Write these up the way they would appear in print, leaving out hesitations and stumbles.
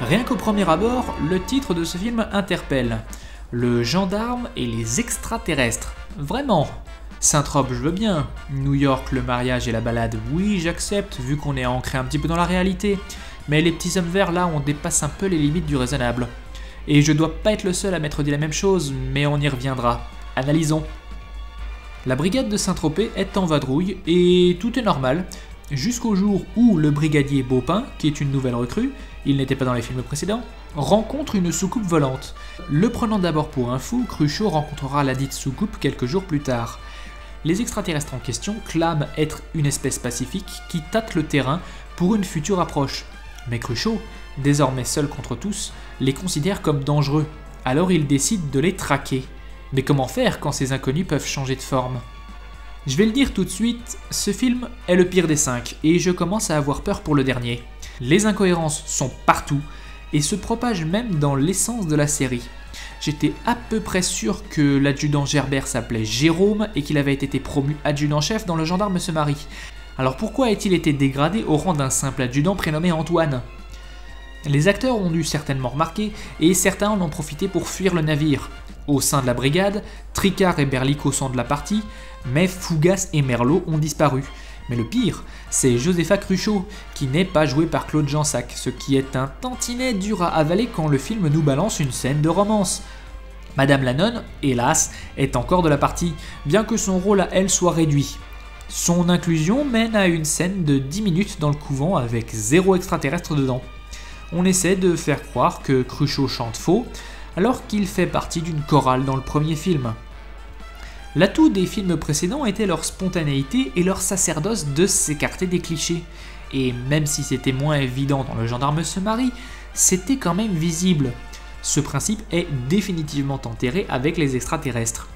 Rien qu'au premier abord, le titre de ce film interpelle. Le gendarme et les extraterrestres. Vraiment. Saint-Tropez, je veux bien. New York, le mariage et la balade, oui, j'accepte, vu qu'on est ancré un petit peu dans la réalité. Mais les petits hommes verts, là, on dépasse un peu les limites du raisonnable. Et je dois pas être le seul à m'être dit la même chose, mais on y reviendra. Analysons. La brigade de Saint-Tropez est en vadrouille, et tout est normal, jusqu'au jour où le brigadier Baupin, qui est une nouvelle recrue, il n'était pas dans les films précédents, rencontre une soucoupe volante. Le prenant d'abord pour un fou, Cruchot rencontrera la dite soucoupe quelques jours plus tard. Les extraterrestres en question clament être une espèce pacifique qui tâte le terrain pour une future approche. Mais Cruchot, désormais seul contre tous, les considère comme dangereux, alors il décide de les traquer. Mais comment faire quand ces inconnus peuvent changer de forme ? Je vais le dire tout de suite, ce film est le pire des 5, et je commence à avoir peur pour le dernier. Les incohérences sont partout, et se propagent même dans l'essence de la série. J'étais à peu près sûr que l'adjudant Gerbert s'appelait Jérôme, et qu'il avait été promu adjudant-chef dans Le Gendarme se marie. Alors pourquoi a-t-il été dégradé au rang d'un simple adjudant prénommé Antoine ? Les acteurs ont dû certainement remarquer, et certains en ont profité pour fuir le navire. Au sein de la brigade, Tricard et Berlico sont de la partie, mais Fougas et Merlot ont disparu. Mais le pire, c'est Josepha Cruchot, qui n'est pas jouée par Claude Jansac, ce qui est un tantinet dur à avaler quand le film nous balance une scène de romance. Madame la nonne, hélas, est encore de la partie, bien que son rôle à elle soit réduit. Son inclusion mène à une scène de 10 minutes dans le couvent avec 0 extraterrestre dedans. On essaie de faire croire que Cruchot chante faux, alors qu'il fait partie d'une chorale dans le premier film. L'atout des films précédents était leur spontanéité et leur sacerdoce de s'écarter des clichés. Et même si c'était moins évident dans Le Gendarme se marie, c'était quand même visible. Ce principe est définitivement enterré avec les extraterrestres.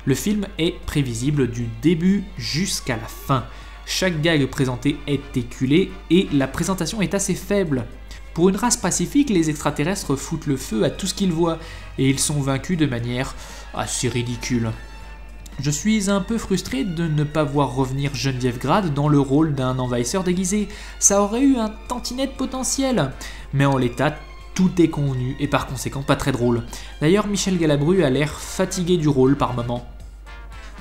Le film est prévisible du début jusqu'à la fin. Chaque gag présenté est éculé et la présentation est assez faible. Pour une race pacifique, les extraterrestres foutent le feu à tout ce qu'ils voient et ils sont vaincus de manière assez ridicule. Je suis un peu frustré de ne pas voir revenir Geneviève Grade dans le rôle d'un envahisseur déguisé, ça aurait eu un tantinet de potentiel, mais en l'état, tout est convenu et par conséquent pas très drôle. D'ailleurs, Michel Galabru a l'air fatigué du rôle par moments.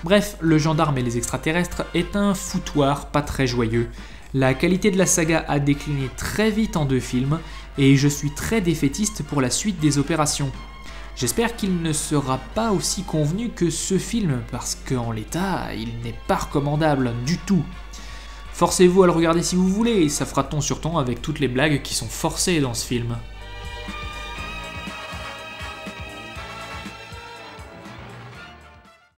Bref, Le Gendarme et les extraterrestres est un foutoir pas très joyeux. La qualité de la saga a décliné très vite en 2 films, et je suis très défaitiste pour la suite des opérations. J'espère qu'il ne sera pas aussi convenu que ce film, parce qu'en l'état, il n'est pas recommandable du tout. Forcez-vous à le regarder si vous voulez, et ça fera ton sur ton avec toutes les blagues qui sont forcées dans ce film.